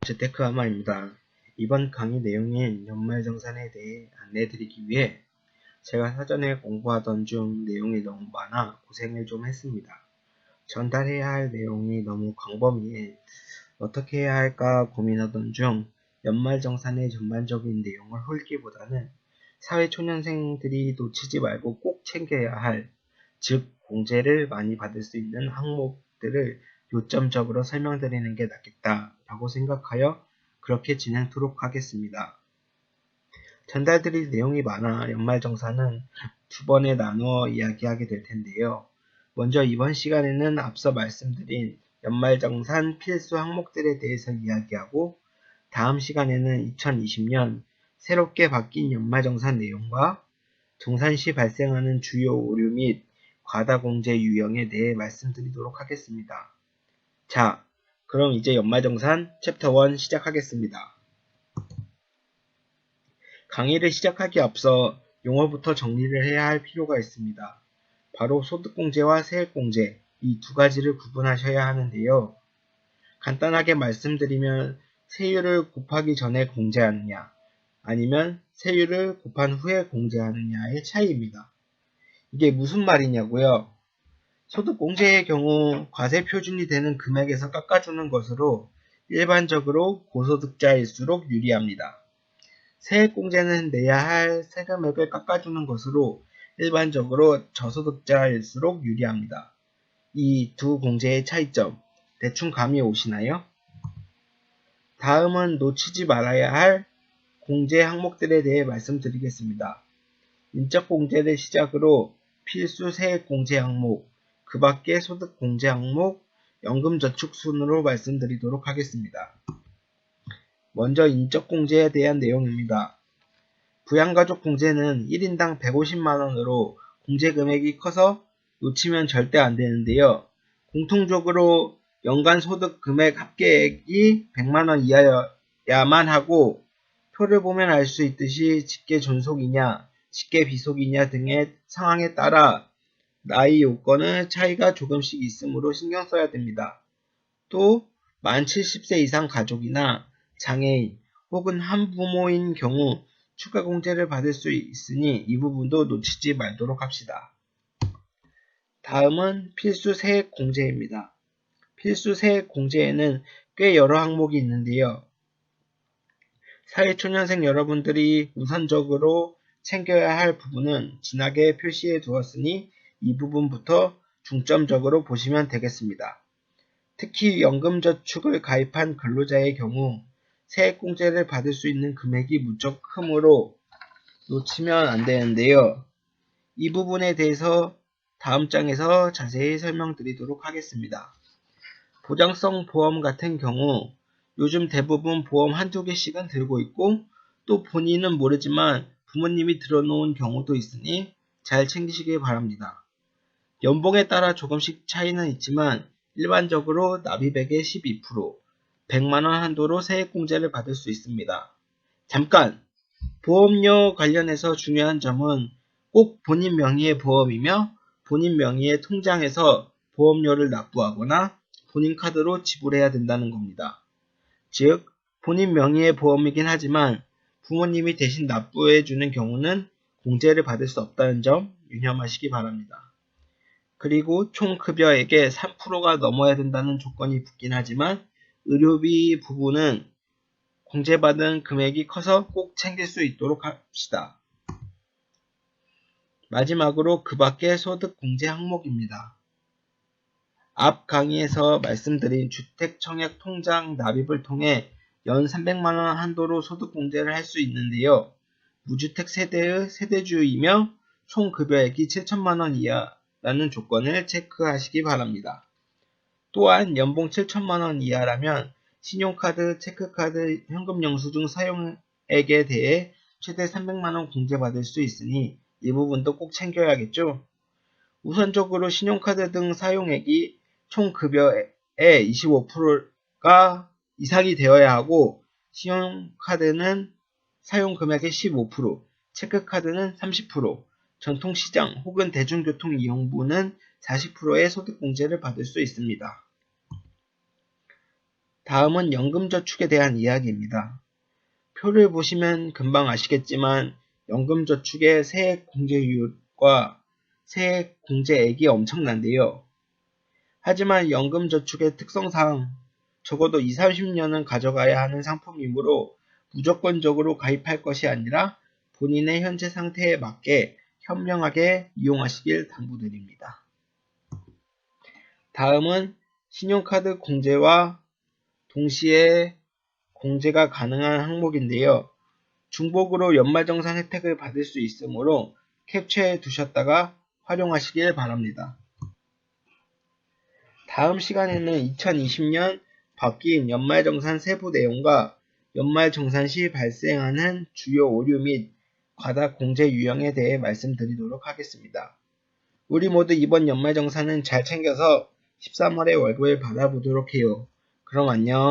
재테크하마입니다. 이번 강의 내용인 연말정산에 대해 안내해드리기 위해 제가 사전에 공부하던 중 내용이 너무 많아 고생을 좀 했습니다. 전달해야 할 내용이 너무 광범위해 어떻게 해야 할까 고민하던 중 연말정산의 전반적인 내용을 훑기보다는 사회초년생들이 놓치지 말고 꼭 챙겨야 할, 즉 공제를 많이 받을 수 있는 항목들을 요점적으로 설명드리는 게 낫겠다라고 생각하여 그렇게 진행토록 하겠습니다. 전달드릴 내용이 많아 연말정산은 두 번에 나누어 이야기하게 될 텐데요. 먼저 이번 시간에는 앞서 말씀드린 연말정산 필수 항목들에 대해서 이야기하고, 다음 시간에는 2020년 새롭게 바뀐 연말정산 내용과 정산 시 발생하는 주요 오류 및 과다공제 유형에 대해 말씀드리도록 하겠습니다. 자, 그럼 이제 연말정산 챕터 1 시작하겠습니다. 강의를 시작하기 앞서 용어부터 정리를 해야 할 필요가 있습니다. 바로 소득공제와 세액공제, 이 두 가지를 구분하셔야 하는데요. 간단하게 말씀드리면 세율을 곱하기 전에 공제하느냐, 아니면 세율을 곱한 후에 공제하느냐의 차이입니다. 이게 무슨 말이냐고요? 소득공제의 경우 과세표준이 되는 금액에서 깎아주는 것으로 일반적으로 고소득자일수록 유리합니다. 세액공제는 내야 할 세금액을 깎아주는 것으로 일반적으로 저소득자일수록 유리합니다. 이 두 공제의 차이점, 대충 감이 오시나요? 다음은 놓치지 말아야 할 공제 항목들에 대해 말씀드리겠습니다. 인적공제를 시작으로 필수 세액공제 항목, 그 밖의 소득공제 항목, 연금저축 순으로 말씀드리도록 하겠습니다. 먼저 인적공제에 대한 내용입니다. 부양가족 공제는 1인당 150만원으로 공제금액이 커서 놓치면 절대 안 되는데요. 공통적으로 연간 소득 금액 합계액이 100만원 이하여야만 하고, 표를 보면 알 수 있듯이 직계 존속이냐, 직계 비속이냐 등의 상황에 따라 나이 요건은 차이가 조금씩 있으므로 신경 써야 됩니다. 또 만 70세 이상 가족이나 장애인 혹은 한부모인 경우 추가 공제를 받을 수 있으니 이 부분도 놓치지 말도록 합시다. 다음은 필수 세액 공제입니다. 필수 세액 공제에는 꽤 여러 항목이 있는데요. 사회초년생 여러분들이 우선적으로 챙겨야 할 부분은 진하게 표시해 두었으니 이 부분부터 중점적으로 보시면 되겠습니다. 특히 연금저축을 가입한 근로자의 경우 세액공제를 받을 수 있는 금액이 무척 크므로 놓치면 안 되는데요. 이 부분에 대해서 다음 장에서 자세히 설명드리도록 하겠습니다. 보장성 보험 같은 경우 요즘 대부분 보험 한두 개씩은 들고 있고, 또 본인은 모르지만 부모님이 들어놓은 경우도 있으니 잘 챙기시길 바랍니다. 연봉에 따라 조금씩 차이는 있지만 일반적으로 납입액의 12%, 100만원 한도로 세액공제를 받을 수 있습니다. 잠깐! 보험료 관련해서 중요한 점은 꼭 본인 명의의 보험이며 본인 명의의 통장에서 보험료를 납부하거나 본인 카드로 지불해야 된다는 겁니다. 즉, 본인 명의의 보험이긴 하지만 부모님이 대신 납부해주는 경우는 공제를 받을 수 없다는 점 유념하시기 바랍니다. 그리고 총 급여액의 3%가 넘어야 된다는 조건이 붙긴 하지만 의료비 부분은 공제받은 금액이 커서 꼭 챙길 수 있도록 합시다. 마지막으로 그 밖의 소득공제 항목입니다. 앞 강의에서 말씀드린 주택청약통장 납입을 통해 연 300만원 한도로 소득공제를 할 수 있는데요. 무주택 세대의 세대주이며 총 급여액이 7천만원 이하라는 조건을 체크하시기 바랍니다. 또한 연봉 7천만원 이하라면 신용카드, 체크카드, 현금영수증 사용액에 대해 최대 300만원 공제받을 수 있으니 이 부분도 꼭 챙겨야겠죠. 우선적으로 신용카드 등 사용액이 총 급여의 25%가 이상이 되어야 하고, 신용카드는 사용금액의 15%, 체크카드는 30%, 전통시장 혹은 대중교통 이용부는 40%의 소득공제를 받을 수 있습니다. 다음은 연금저축에 대한 이야기입니다. 표를 보시면 금방 아시겠지만 연금저축의 세액 공제율과 세액 공제액이 엄청난데요. 하지만 연금저축의 특성상 적어도 20, 30년은 가져가야 하는 상품이므로 무조건적으로 가입할 것이 아니라 본인의 현재 상태에 맞게 현명하게 이용하시길 당부드립니다. 다음은 신용카드 공제와 동시에 공제가 가능한 항목인데요. 중복으로 연말정산 혜택을 받을 수 있으므로 캡처해 두셨다가 활용하시길 바랍니다. 다음 시간에는 2020년 바뀐 연말정산 세부 내용과 연말정산 시 발생하는 주요 오류 및 과다 공제 유형에 대해 말씀드리도록 하겠습니다. 우리 모두 이번 연말정산은 잘 챙겨서 13월의 월급을 받아보도록 해요. 그럼 안녕.